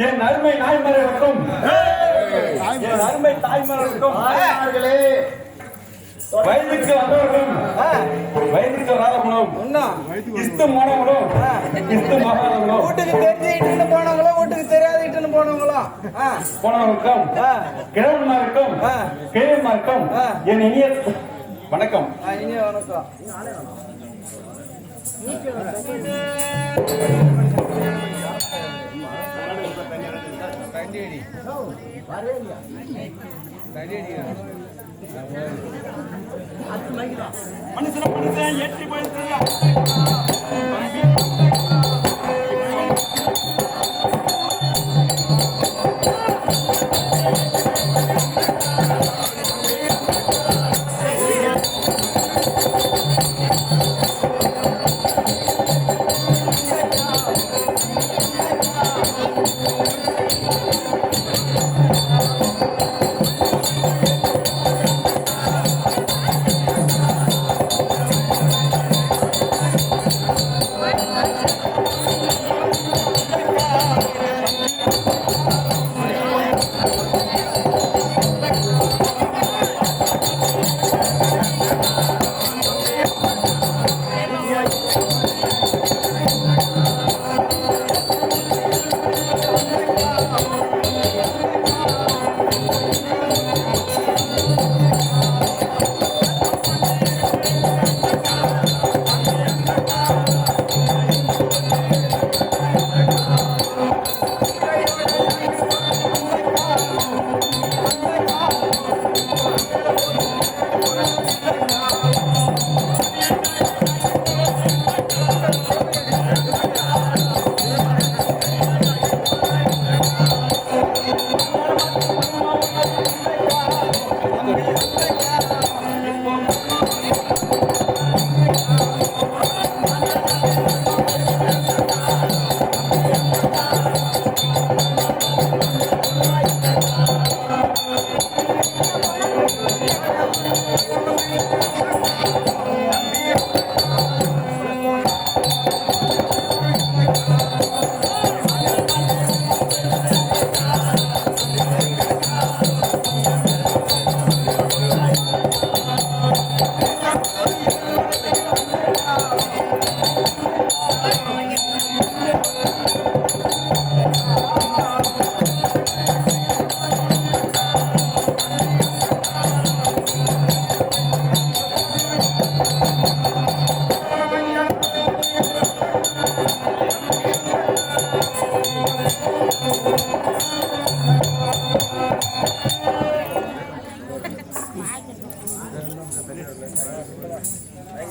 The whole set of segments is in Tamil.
என் அருமை நாய்மர்களுக்கும் என் அருமை தாய்மர்களுக்கும் வயதுக்கு வந்தவர்களும் வயதுக்கு வராதவங்களும் இஸ்து மாணவர்களும் இஸ்து மகாணவர்களும் வீட்டுக்கு தெரிஞ்சுக்கிட்டு போனவங்களும் வீட்டுக்கு தெரியாதுக்கிட்டு போனவங்களும் போனவர்களுக்கும் கிழவன்மாருக்கும் கிழவன்மாருக்கும் என் இனிய வணக்கம். இனிய வணக்கம். மனுஷன் ஏற்றி போயிருக்க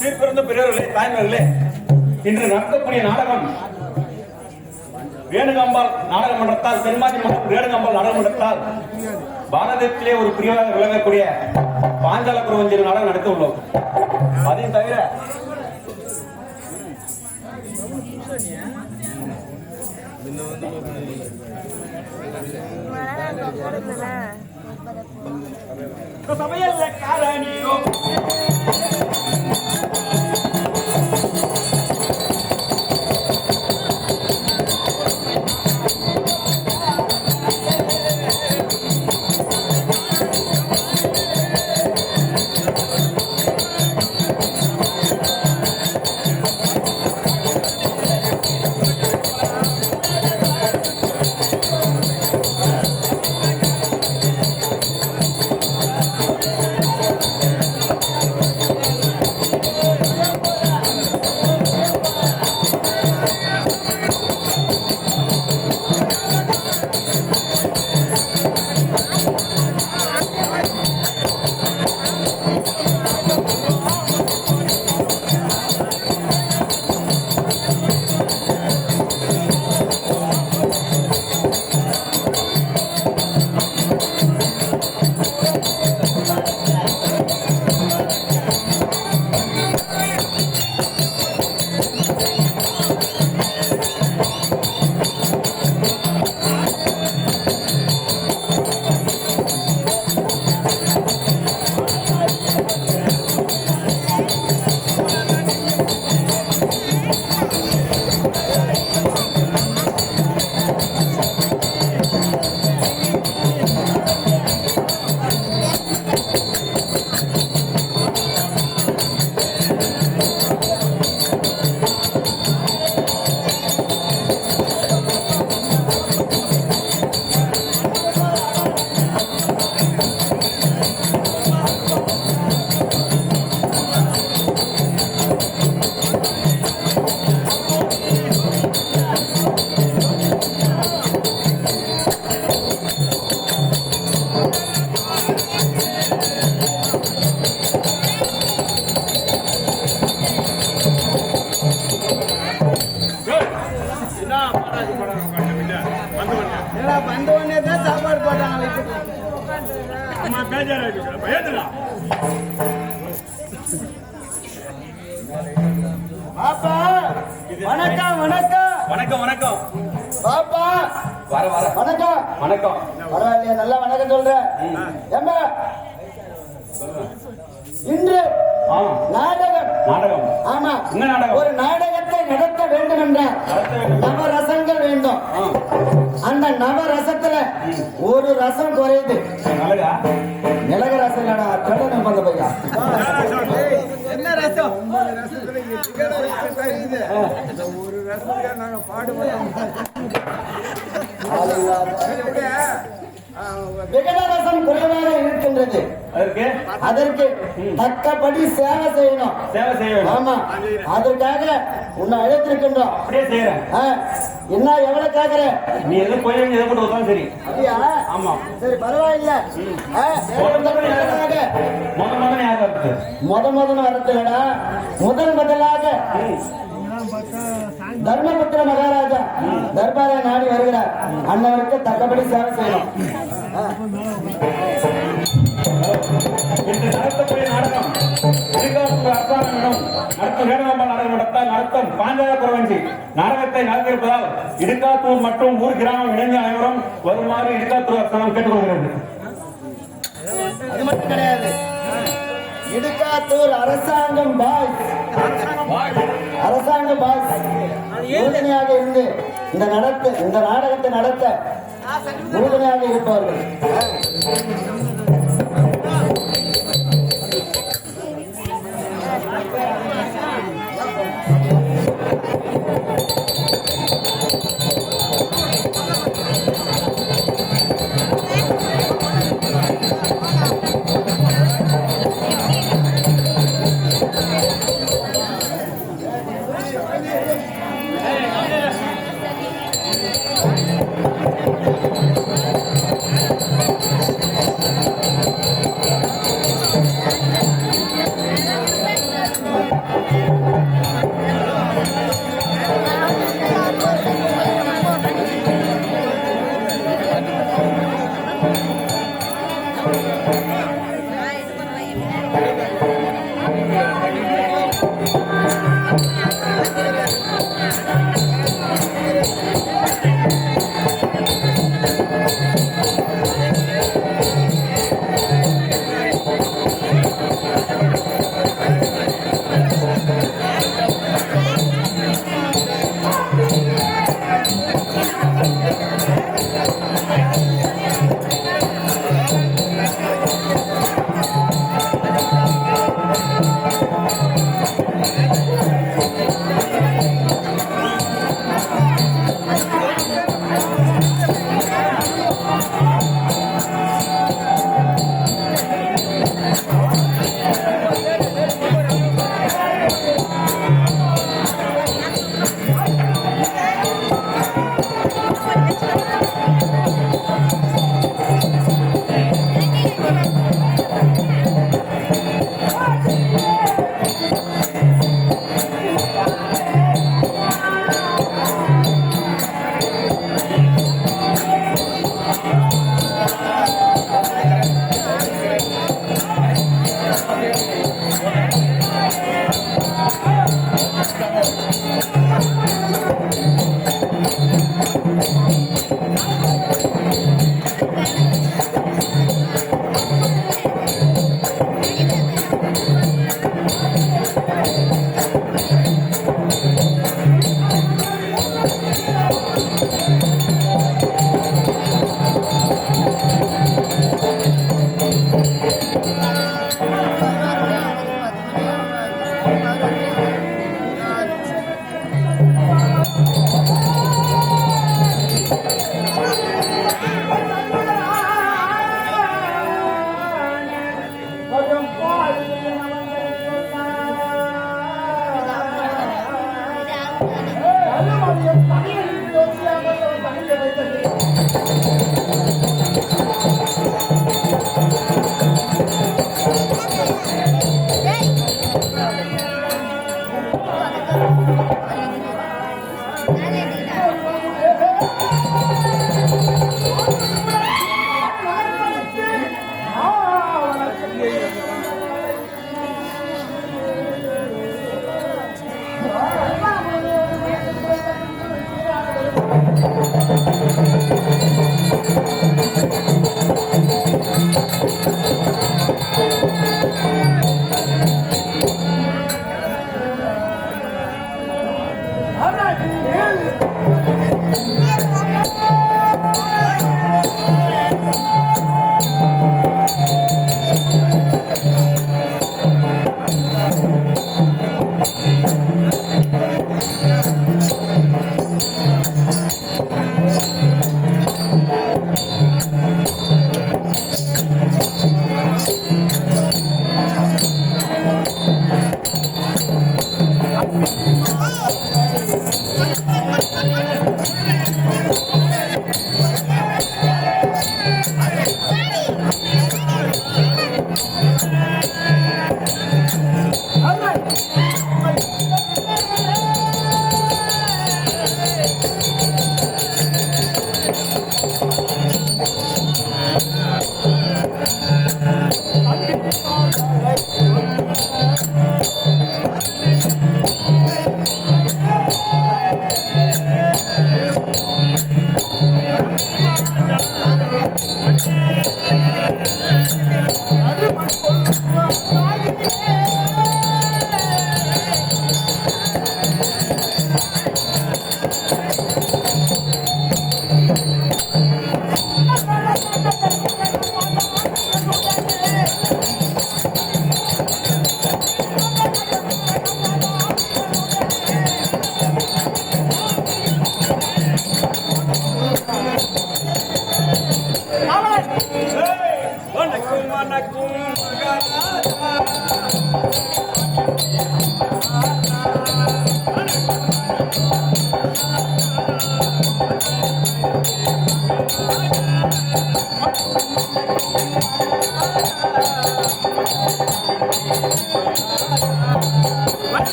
சீர்பிறந்த பெரியவர்களே, தாய்மார்களே, இன்று நடத்தக்கூடிய நாடகம் வேணுகம்பால் நாடக மன்றத்தால், தென்மாதி மன்றம் வேணுகம்பால் நாடக மன்றத்தால் பாரதத்திலே ஒரு பிரிவாக விளங்கக்கூடிய பாஞ்சால குருவஞ்சலி நாடகம் நடத்த உள்ளோம். அதையும் தவிர சமையல் காரணியோ வந்தவொடனே தான் சாப்பாடு போட்டாங்க. பாப்பா வணக்கம் வணக்கம் வணக்கம் வணக்கம். பாப்பா வர வர வணக்கம் வணக்கம். பரவாயில்லையா, நல்லா வணக்கம் சொல்றேன். ஏம்பா இன்று நாடகம். நாடகம்? ஆமா. என்ன நாடகம்? ஒரு நாடகத்தை நடத்த வேண்டும் என்றால் நவரசங்கள் வேண்டும். அந்த நவரசத்துல ஒரு ரசம் குறையுது. மிளகு ரசம் இல்லடா, கடனை பண்ண பையா. என்ன ரசம்? ஒரு ரசம் நாங்க பாடுபட்டோம். விகடரசம் குறைவாக இருக்கின்றது. அதற்கு தக்கபடி சேவை செய்யணும். சேவை செய்யணும். ஆமா, அதற்காக உன்னை அழைத்திருக்கின்றோம். அப்படியே செய்யறேன். என்ன எவ்வளவு கேக்குற? நீ எதுவும் போய் எது போட்டு வந்தாலும் சரி. அப்படியா? ஆமா. சரி பரவாயில்ல. முதல் வரத்துலடா, முதலாக தர்மபுத்திர மகாராஜா தர்பாரை நாடி வருகிறார். அண்ணவருக்கு தக்கபடி சேவை செய்யணும். இன்று நடத்தக்கூடிய நாடகம் நடத்தும் பாஞ்சால குறவஞ்சி நாடகத்தை நடத்திருப்பதால் இடுக்காத்தூர் மற்றும் ஊர் கிராமம் இணைந்த அனைவரும் வருமாறு இடுக்காத்தூர் அரசாங்கம் கேட்டுக்கொள்கிறது. அது மட்டும் கிடையாது, இடுக்காத்தூர் அரசாங்கம் பாய்ஸ் உறுதுணையாக இருந்து இந்த நாடகத்தை நடத்த உறுதுணையாக இருப்பவர்கள்.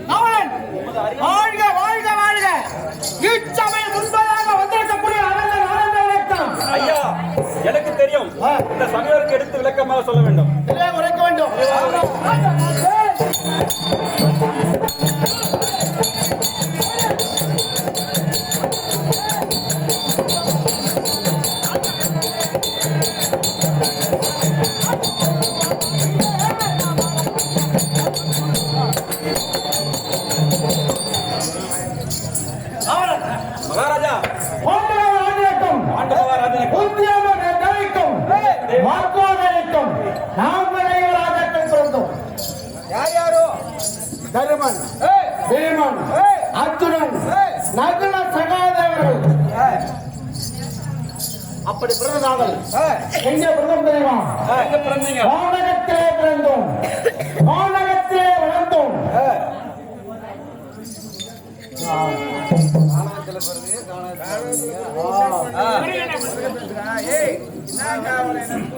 காவலன் வாழ்க வாழ்க வாழ்க இச்சபை முன்பதாக வந்திருக்கக்கூடிய அரசர் ஆனந்த இயக்கம் ஐயா, எனக்கு தெரியும். இந்த சமையலுக்கு எடுத்து விளக்கமாக சொல்ல வேண்டும். உரைக்க வேண்டும். மகாராஜா, யார் யாரோ தருமன், பீமன், அர்ஜுனன், நகுல சகாதேவர்கள் அப்படி பிறந்த நாங்கள் எங்க பிறந்தோம் தெரியுமா? எங்க பிறந்தீங்க? வானகத்திலே பிறந்தோம், வானகத்திலே வளர்ந்தோம்.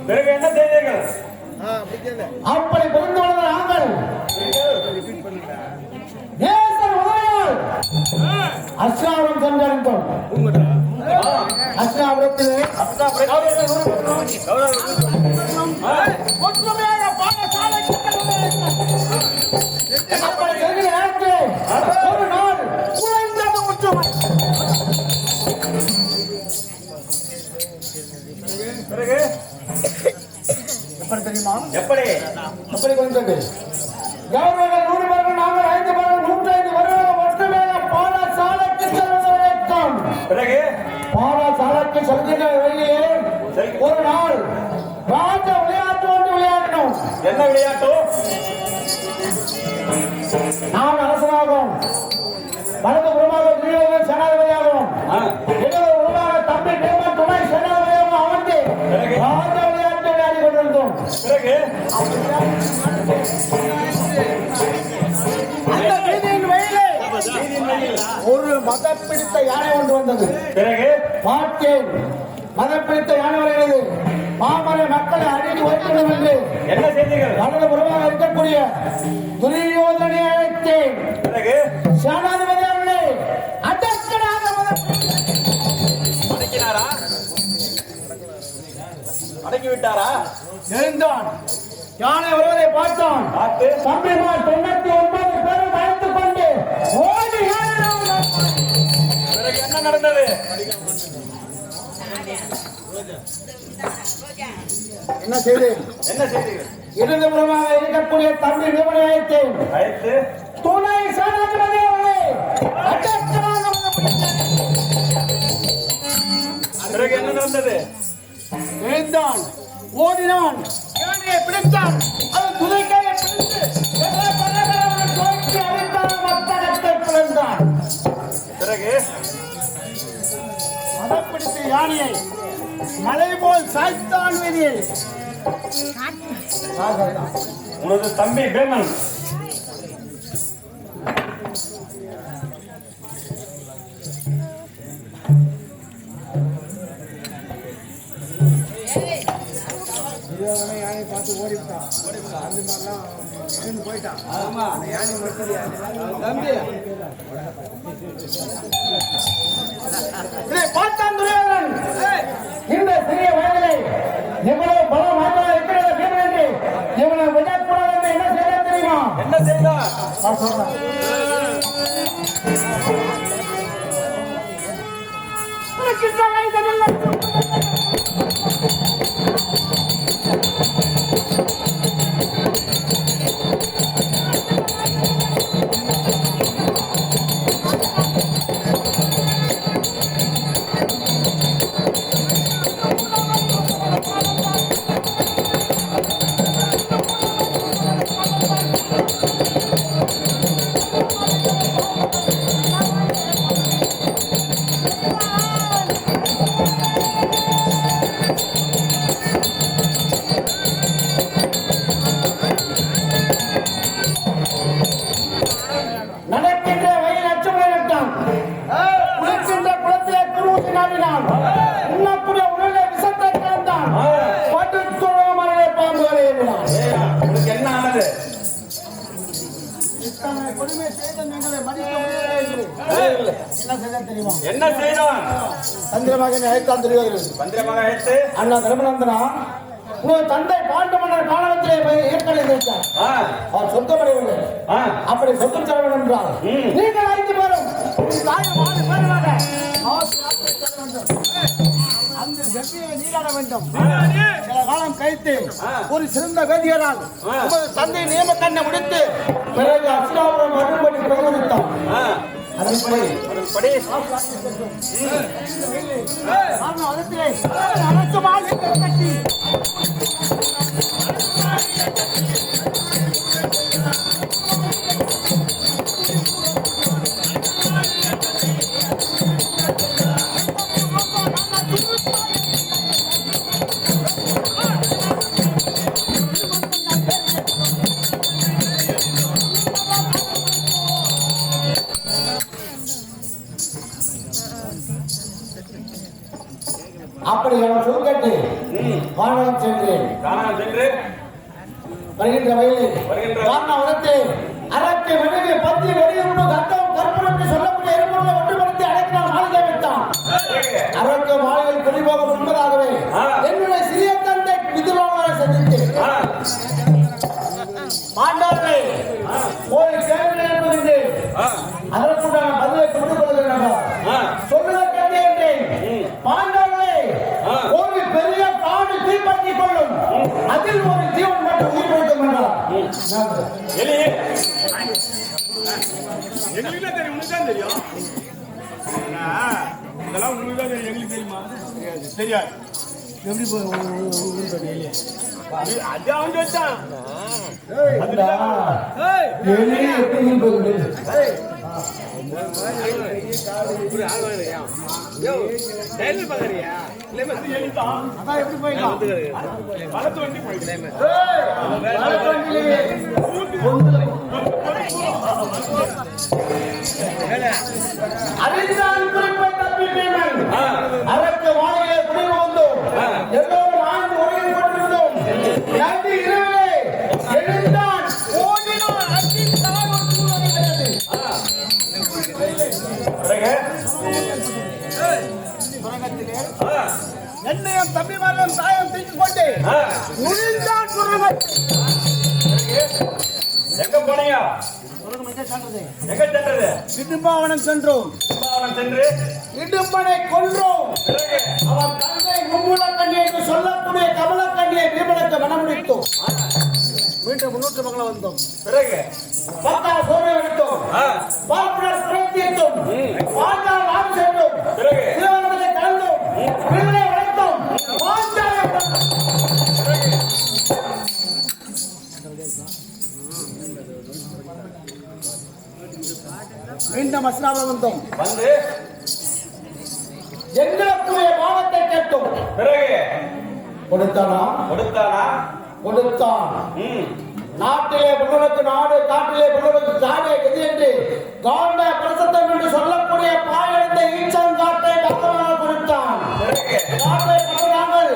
பிறகு என்ன செய்தீர்கள்? அப்படி பிறந்து வளர்ந்த நாங்கள் நேசர் உதவியால் அஸ்லாபுரம் சென்றடைந்தோம். அஸ்லாபுரத்திலே ஒற்றுமையான பாடசாலை அப்படி சென்ற நேரத்திலே ஒரு நாள் குறைந்தது ஒற்றுமை. பிறகு எப்படி தெரியுமா? எப்படி? எப்படி குறைந்தது? கௌரவர்கள் 100 பேர்கள், நாங்கள் 5 பேர்கள், 105 வருடம் ஒற்றுமையாக பாடசாலைக்கு செல்வதற்கும் பிறகு பாடசாலைக்கு செல்கின்ற வழியிலே ஒரு நாள் ராஜ விளையாட்டு ஒன்று விளையாடணும். என்ன விளையாட்டு? நான் அரசனாகும், வலது புறமாக துரியோதனன் சேனாதிபதியாகும், இடது புறமாக தம்பி பீமன் துணை சேனாதிபதியாகவும் அமர்ந்து ராஜ விளையாட்டு விளையாடி கொண்டிருந்தோம். பிறகு அந்த வீதியின் வழியிலே ஒரு மதம் பிடித்த யானை ஒன்று வந்தது. பிறகு பார்த்தேன், மதம் பிடித்த யானை வருகிறது. மாமர மக்களை அடித்து வைக்கணும் என்று என்ன செய்தீர்கள்? வலது புறமாக இருக்கக்கூடிய துரியோதனை அழைத்தேன். பிறகு சேனாதிபதி அவர்களே, அடக்கடாக அடக்கினாரா? அடக்கி விட்டாரா? எழுந்தான். யானை வருவதை பார்த்தான். பார்த்து தம்பிமார் 99 பேரும் அழைத்துக் கொண்டு ஓடி ஏறினார்கள். பிறகு என்ன நடந்தது? என்ன செய்தேன்? என்ன செய்தீர்கள்? இடதுபுறமாக இருக்கக்கூடிய தம்பி பீமனை அழைத்தேன். அழைத்து துணை சேனாதிபதி அவர்களே, அடக்கடாக பிறகு என்ன நடந்தது? எழுந்தான், ஓடினான், யானையை பிடித்தான். அது துதைக்கையை பிடித்து தோக்கி அடித்தான், மத்தகத்தை பிளந்தான். பிறகு மதப்பிடித்த யானையை மலை போல் சாய்த்தான் வீதியில். உனது தம்பி பீமன் யானை பார்த்து ஓடிவிட்டான். அந்த மாதிரிலாம் இருந்து போயிட்டான். ஆமா, அந்த யானை மட்டும் தம்பி இதை பார்த்தான் துரியோதனன். இந்த சிறிய வயதிலே இவ்வளவு பல மாற்றம் இருக்கிறது பீமன் என்று இவனை விடக்கூடாது என்று என்ன செய்ய தெரியுமா? என்ன செய்தார்? நான் சொல்றேன். உனக்கு இந்த வயதில் என்ன செய்ய தெரியுமா? என்ன செய்தான்? தந்திரமாக அழைத்தான் தெரியாது. பந்திரமாக அழைத்து அண்ணா தர்மநந்தனா, உங்கள் தந்தை பாண்டு மன்னர் காலத்திலே ஏற்கனவே வைத்தார். அவர் சொந்தமடையவில்லை. அப்படி சொந்தம் தர வேண்டும் என்றால் நீங்கள் 5 பேரும் அந்த வெற்றியை நீராட வேண்டும். சில காலம் கழித்து ஒரு சிறந்த வேதியரால் உமது தந்தை நியமக்கண்ணை முடித்து பிறகு அர்ச்சனாபுரம் மறுபடி பிரகோதித்தார். அதன்படி அப்படி அவன் சொல்கட்டு வானகம் சென்று வருகின்ற வயலில் வானவரத்தை அரட்டை மனைவி பத்தி வெளியுண்டு கந்தம் கற்பனை சொல்லக்கூடிய எரிபொருளை ஒன்றுபடுத்தி அழைக்கிறான். மாளிகை வைத்தான். அரக்க மாளிகையில் குடிபோக முன்பதாகவே என்னுடைய சிறிய தந்தை விதுராமனை சந்தித்து பாண்டாரை ஒரு கேள்வி என்பது அதற்குண்டான பதிலை கொண்டு கொள்கிறேன். சொல்லுதல் கேள்வி என்றேன். பாண்டாரை ஒரு பெரிய காடு தீப்பற்றி கொள்ளும், அதில் ஒரு ஜீவன் மட்டும் உயிர் கொடுக்கும் என்றார். எங்களுக்கு தெரியும், உனக்கு தெரியும். இதெல்லாம் உங்களுக்கு தான் தெரியும், எங்களுக்கு தெரியுமா? தெரியாது. எப்படி அதான் வச்சான் எப்படி போயிடலாம்? வளர்த்து வண்டி போயிட்டு அறிந்தால் குறிப்பை தப்பிட்டேன். அரக்க வாழையை குடிவு வந்தோம். எல்லோரும் ஆண்டு உரையில் கொண்டிருந்தோம். நன்றி இரவிலே எழுந்தான் ஓடினான். அச்சித்தான் ஒரு சூழலில் என்னையும் தம்பிமார்களும் தாயம் தூக்கிக் கொண்டு முடிந்தான் சுரங்கத்தில். எங்க போனீங்க? எங்க சென்றது? இடும்பாவனம் சென்றோம். சென்று இடும்பனை கொன்றோம். அவன் தந்தை மும்முலக்கண்ணி என்று சொல்லக்கூடிய கமலக்கண்ணியை வீமனுக்கு மனமுடித்தோம். மீண்டும் 300 மக்களை வந்தோம். பிறகு 10 சோழரை எடுத்தோம். பார்ப்பனர் பிரயத்தித்தோம். வாழ்ந்தால் நாம் சென்றோம். பிறகு திருவண்ணத்தை கலந்தோம். விருதை வளர்த்தோம். வாழ்ந்தாலே மீண்டும் அஸ்லாம வந்தோம். வந்து எங்களுக்குரிய பாவத்தை கேட்டோம். பிறகு கொடுத்தானா? கொடுத்தான். நாட்டிலே புலனுக்கு நாடு, காட்டிலே புலனுக்கு காடு எது என்று காண்ட பிரசத்தம் என்று சொல்லக்கூடிய பாயத்தை ஈச்சங்காட்டை பக்கமாக கொடுத்தான். காட்டை பக்கமாங்கள்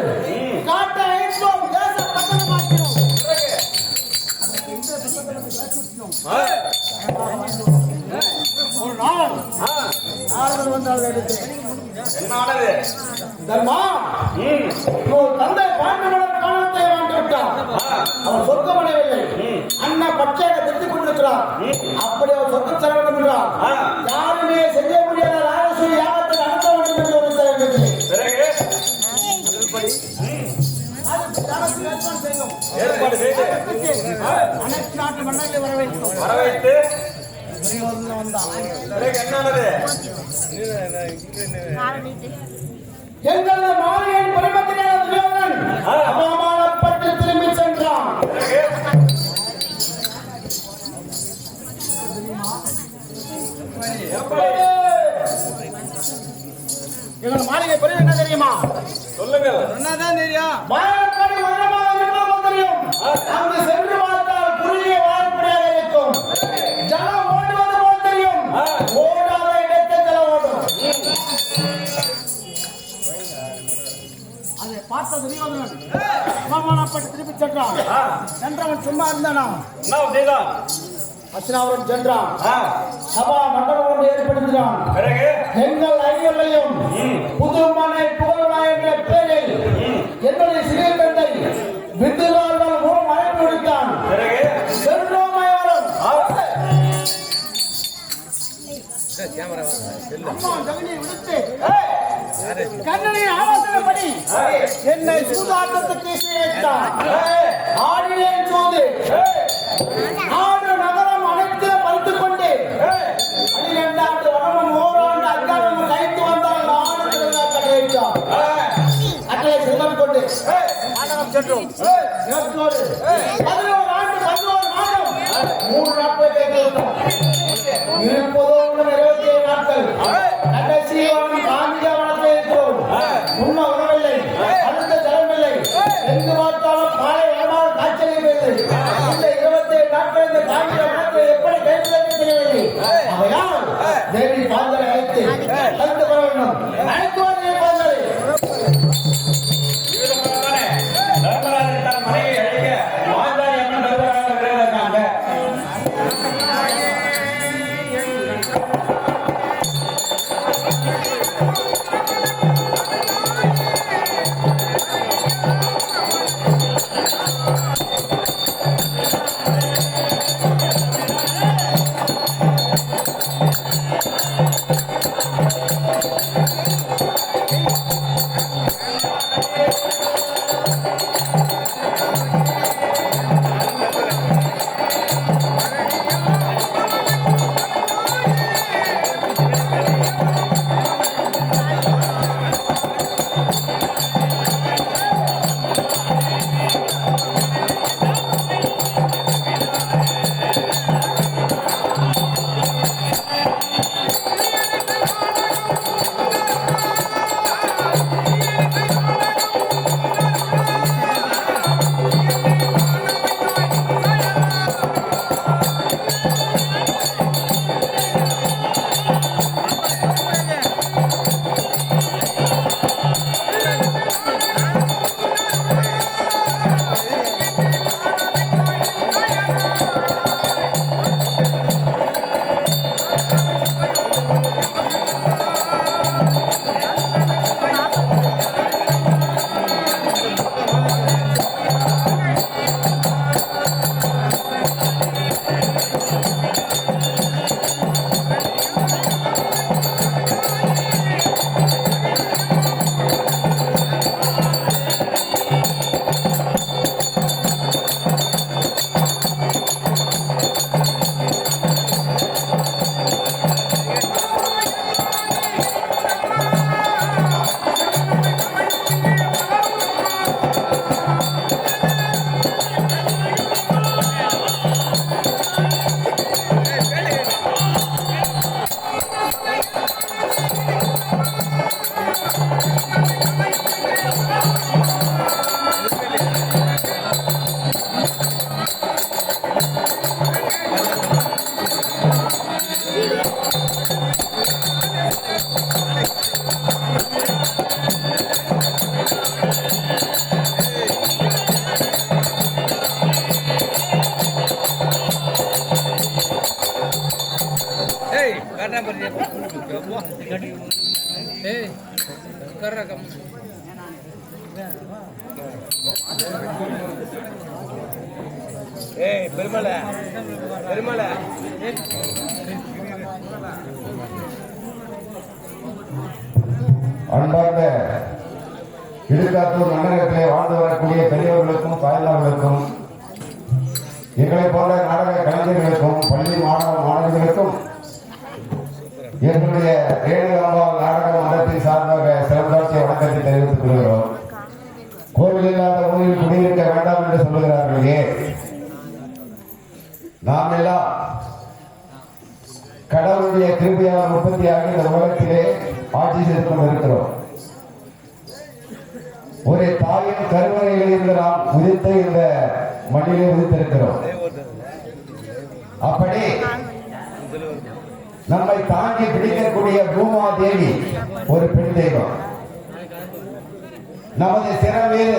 காட்டை ஐந்தோம், தேச பக்கமாக்கிறோம். ஒரு நாள் நாரதர் வந்தார்கள் எடுத்து என்னானது? தர்மா, தந்தை பாண்டவன் காலத்தை வாழ்ந்து விட்டார். அவர் சொர்க்கமடையவில்லை. அண்ணா பட்சையை திருத்திக் கொண்டிருக்கிறார். அப்படி அவர் சொர்க்கம் செல்ல வேண்டும் என்றார். யாருமே செய்ய முடியாத ராஜசூய யாகத்தை நடத்த வேண்டும் என்று ஒரு செயல். பிறகு ஏற்பாடு செய்து அனைத்து நாட்டு மன்னர்களை வரவைத்து பிறகு என்னானது? எங்களது மாளிகையின் பரிமத்திலே துரியோதனன் அவமானப்பட்டு திரும்பி சென்றான். எங்கள் மாளிகை பரிவு என்ன தெரியுமா? சொல்லுங்க. என்னதான் தெரியும்? வாழப்படி உயரமாக இருப்பது தெரியும். அங்கு சென்று பார்த்தால் குறுகிய வாழப்படியாக இருக்கும். ஜலம் ஓடுவது போல் தெரியும். ஓடாத இடத்தை ஜலம் ஓடும். அதை பார்த்த துரியோதனன் அவமானப்பட்டு திரும்பி சென்றான். சென்றவன் சும்மா இருந்தானா? என்ன செய்தான்? அஸ்னாபுரம் சென்றான். ஆ, சபா மண்டபம் ஒன்று ஏற்படுத்தினான். பிறகு எங்கள் ஐயர்களையும் புதுமனை புகழனா என்ற பெயரில் என்னுடைய சிறிய தந்தை வித்துவார்கள் மூலம் அழைப்பு விடுத்தான். பிறகு சென்றோம் ஐயரும். அம்மா ஜெகனியை விடுத்து கண்ணனின் ஆலோசனைப்படி என்னை சூதாட்டத்துக்கு இசையமைத்தான். ஆடினேன் சூது நாடு நகரம் அனைத்தையும் பறித்துக் கொண்டு 12 ஆண்டு வனமும் ஓராண்டு அக்காலம் கைத்து வந்தால் நாடு திருவிழாக்கள் வைத்தார். அட்டலை செல்லம் கொண்டு நாடகம் சென்றோம். நேற்றோடு 11 ஆண்டு 11 மாதம் 3 நாட்கள் கேட்டிருந்தோம். இருப்பதோ 27 நாட்கள். கடைசி வாரம் காந்தியா வனத்தில் இருக்கிறோம். உண்ண உணவில்லை, அடுத்த ஜலமில்லை, எங்கு பார்த்தாலும் காலை வளமான காய்ச்சலை பெய்து. இந்த 27 நாட்கள் இந்த காந்தியா வனத்தில் எப்படி கைவிடக்கு தெரியவில்லை. அவையால் தேவி பாந்தரை அழைத்து கலந்து வர வேண்டும். அழைத்து வந்து பாந்தரை இவ்விதமாகத்தானே தர்மராஜன் தன் மனைவியை அழைக்க மாந்தாரி அம்மன் தர்மராஜன் விரைவிருக்காங்க. அன்பார்ந்த இடுகாத்தூர் நகரத்திலே வாழ்ந்து வரக்கூடிய பெரியவர்களுக்கும் தாய்மார்களுக்கும் எங்களை போன்ற நாடக கலைஞர்களுக்கும் பள்ளி மாணவ மாணவிகளுக்கும் எங்களுடைய ரேணுகாம்பாள் நாடக மன்றத்தின் சார்பாக சிறந்தாட்சி வணக்கத்தை தெரிவித்துக் கொள்கிறோம். கோவில் இல்லாத ஊரில் குடியிருக்க வேண்டாம் என்று சொல்லுகிறார்களே, நாம் எல்லாம் கடவுளுடைய கிருபையால் உற்பத்தியாக இந்த உலகத்திலே ஆட்சி செய்து கொண்டிருக்கிறோம். ஒரு தாயின் கருவறையில் இருந்து நாம் உதித்த இந்த மண்ணிலே உதித்திருக்கிறோம். அப்படி நம்மை தாங்கி பிடிக்கக்கூடிய பூமா தேவி ஒரு பெண் தெய்வம். நமது சிறமீது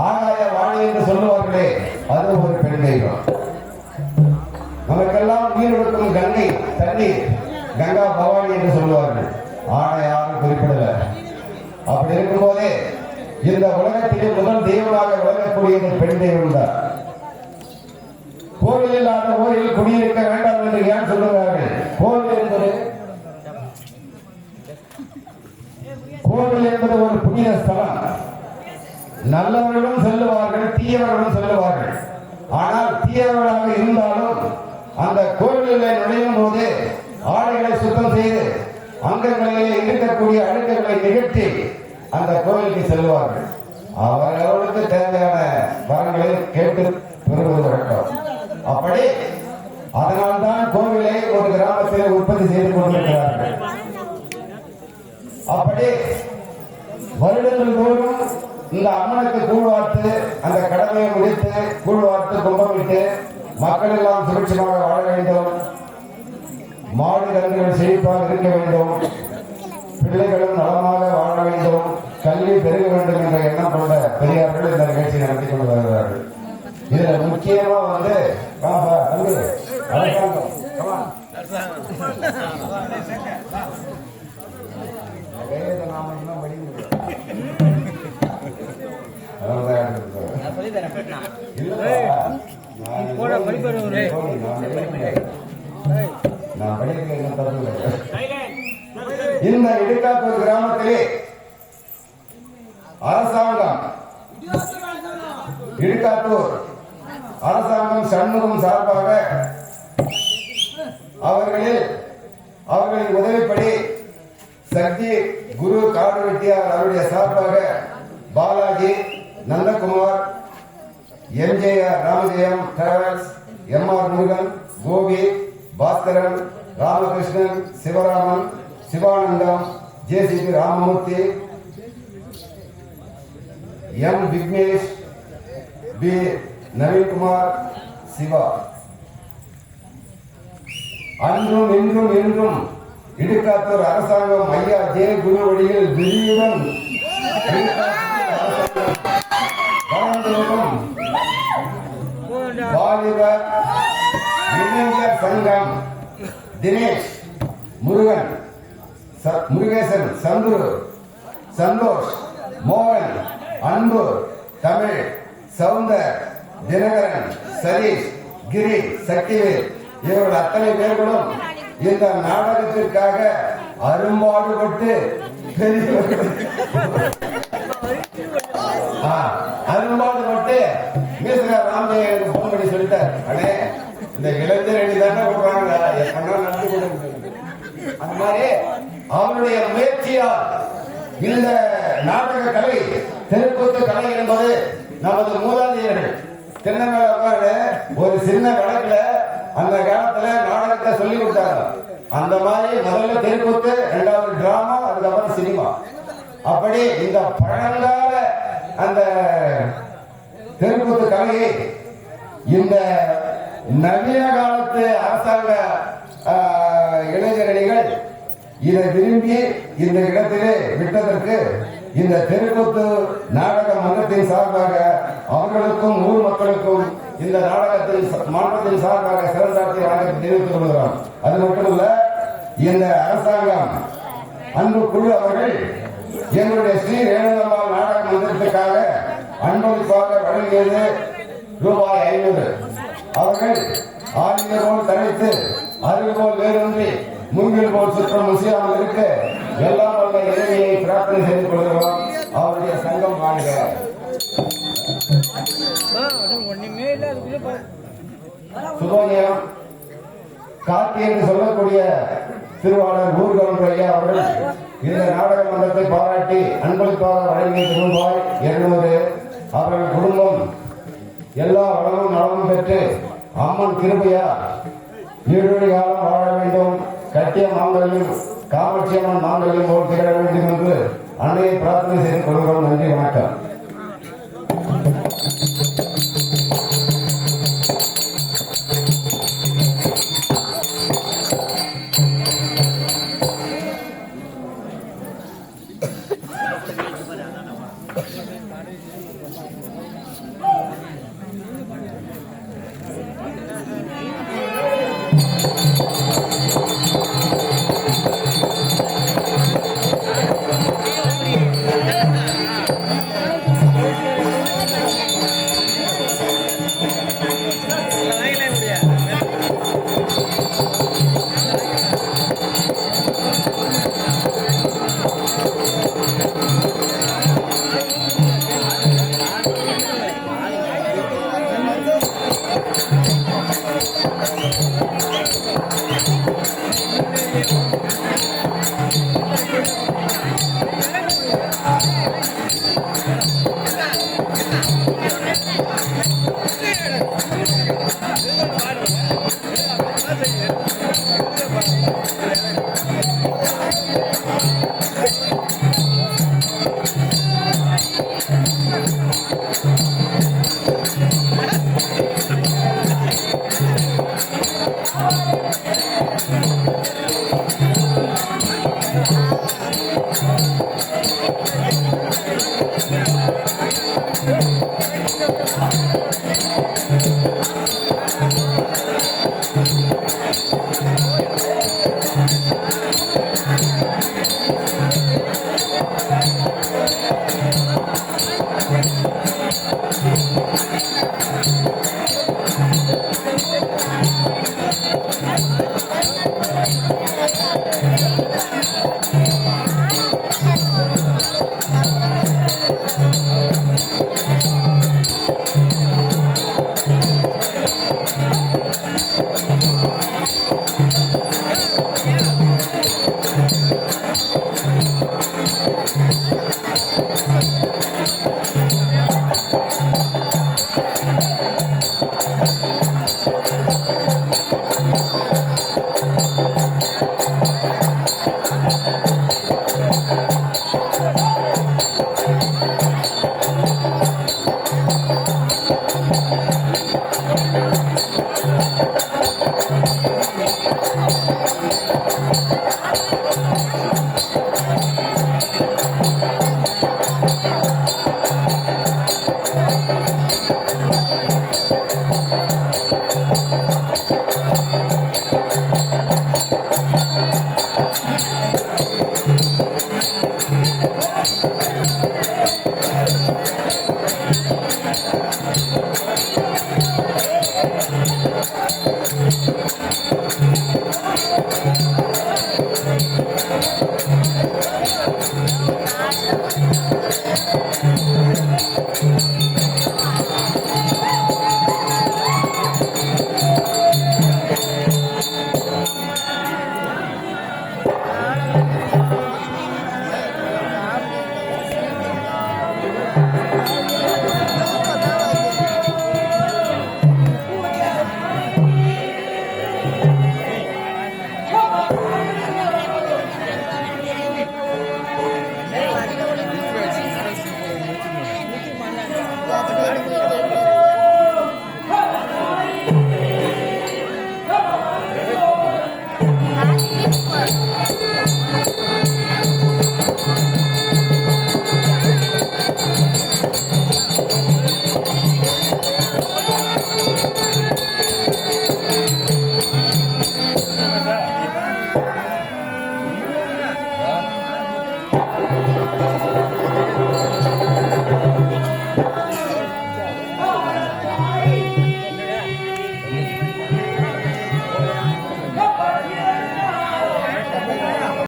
ஆகாய வாழை என்று சொல்லுவார்களே, அது ஒரு பெண் தெய்வம். நமக்கெல்லாம் தண்ணீர் கங்கா பவானி என்று சொல்லுவார்கள். ஆனா யாரும் குறிப்பிடல. அப்படி இருக்கும்போதே இந்த உலகத்திலே முதல் தெய்வமாக விளங்கக்கூடியது பெண் தெய்வம் தான். கோவில் இல்லாத ஊரில் குடியிருக்க வேண்டாம் என்று ஏன் சொல்லுகிறார்கள்? கோவில் என்பது ஒரு புனித ஸ்தலம். நல்லவர்களும் செல்லுவார்கள், தீயவர்களும் செல்லுவார்கள். ஆனால் தீயவர்களாக இருந்தாலும் அந்த கோவிலில் நுழையும் போது ஆடைகளை சுத்தம் செய்து அங்கங்களிலே இருக்கக்கூடிய அழுக்குகளை நிகழ்த்தி அந்த கோவிலுக்கு செல்வார்கள். அவர்களுக்கு தேவையான வரங்களை கேட்டு பெறுவது வழக்கம். அப்படி அதனால்தான் கோவிலை ஒரு கிராமத்தில் உற்பத்தி செய்து கொண்டிருக்கிறார்கள். அப்படி வருடங்கள் தோறும் இந்த அம்மனுக்கு கூழ்வார்த்து அந்த கடமையை முடித்து கூழ்வார்த்து கும்பமிட்டு மக்கள் எல்லாம் சுபிட்சமாக வாழ வேண்டும், மாடு கன்றுகள் செழிப்பாக இருக்க வேண்டும், பிள்ளைகளும் நலமாக வாழ வேண்டும், கல்வி பெருக வேண்டும் என்ற எண்ணம் கொண்ட பெரியார்கள் இந்த நிகழ்ச்சி நடத்தி கொண்டு வருகிறார்கள். இதுல முக்கியமா வந்து இந்த இடுகாத்தூர் கிராமத்திலே அரசாங்கம் இடுகாத்தூர் அரசாங்கம் சண்முகம் சார்பாக அவர்களின் உதவிப்படி சக்தி குரு காடு வெட்டியார் அவருடைய சார்பாக Balaji, Nandakumar, MJR Ramajayam travels, MR Murugan, Gopi, Baskaran, Ramakrishnan, Sivaraman, Sivanandam, JCB Ramamoorthy, M Vignesh, P Naveenkumar, Siva அன்றும் இன்றும் என்றும் இடுகாத்தூர் அரசாங்கம் ஐயா ஜே குரு வழியில் விரிவுடன் வாலிபர் இளைஞர் சங்கம் தினேஷ், முருகன், முருகேசன், சந்துரு, சந்தோஷ், மோகன், அன்பு, தமிழ், சவுந்தர், தினகரன், சதீஷ், கிரி, சக்திவேல் இவர்கள் அத்தனை பேர்களும் இந்த நாடகத்திற்காக அரும்பாடுபட்டு மீசகார் ராமஜெயம் போன் பண்ணி சொல்லிட்டார், அடே இந்த இளைஞர் அணி தானே விடுறாங்க, நடத்தி கொடுங்க. அந்த மாதிரி அவருடைய முயற்சியால் இந்த நாடக கலை, தெருக்கூத்து கலை என்பது நமது மூதாதையர்கள் திருநெல்வேலியில ஒரு சின்ன வழக்குல அந்த காலத்துல நாடகத்தை சொல்லி கொடுத்தாங்க. அந்த மாதிரி முதல்ல தெருக்கூத்து, இரண்டாவது டிராமா, அதுக்கப்புறம் சினிமா. அப்படி இந்த பழங்கால அந்த தெருக்கூத்து கலையை இந்த நவீன காலத்து அரசாங்க இளைஞரணிகள் இதை விரும்பி இந்த இடத்திலே விட்டதற்கு இந்த தெருக்கூத்து நாடக மன்றத்தின் சார்பாக அவர்களுக்கும் ஊர் மக்களுக்கும் இந்த நாடகத்தின் மாற்றத்தின் சார்பாக சிறந்தாட்சி வழங்கத்தை தெரிவித்துக் கொள்கிறோம். அது மட்டுமல்ல, இந்த அரசாங்கம் அன்பு குழு அவர்கள் எங்களுடைய ஸ்ரீ ரேணுகம்மாள் நாடக மன்றத்திற்காக அன்பளிப்பாக வழங்கியது ரூபாய் 500. அவர்கள் ஆயுத போல் தனித்து அருள் போல் வேறொன்றி மூங்கில் போல் சுற்றம் முசியாமல் இருக்க எல்லாம் வல்ல இறைவியை பிரார்த்தனை செய்து கொள்கிறோம். அவருடைய சங்கம் வாழ்க. சுபோதயம் கார்த்தி என்று சொல்லக்கூடிய திருவாளர் ஊர்கவுண்டர் ஐயா அவர்கள் இந்த நாடக மன்றத்தை பாராட்டி அன்பளிப்பாக வழங்கிய ரூபாய் 200. அவர்கள் குடும்பம் எல்லா வளமும் நலமும் பெற்று அம்மன் கிருபையா நீடுழி காலம் வாழ வேண்டும், கட்டிய மாங்கல்யம் காமாட்சி அம்மன் மாங்கல்யம் போல் திகழ வேண்டும் என்று அன்னையை பிரார்த்தனை செய்து கொள்கிறோம். நன்றி, வணக்கம். Thank you.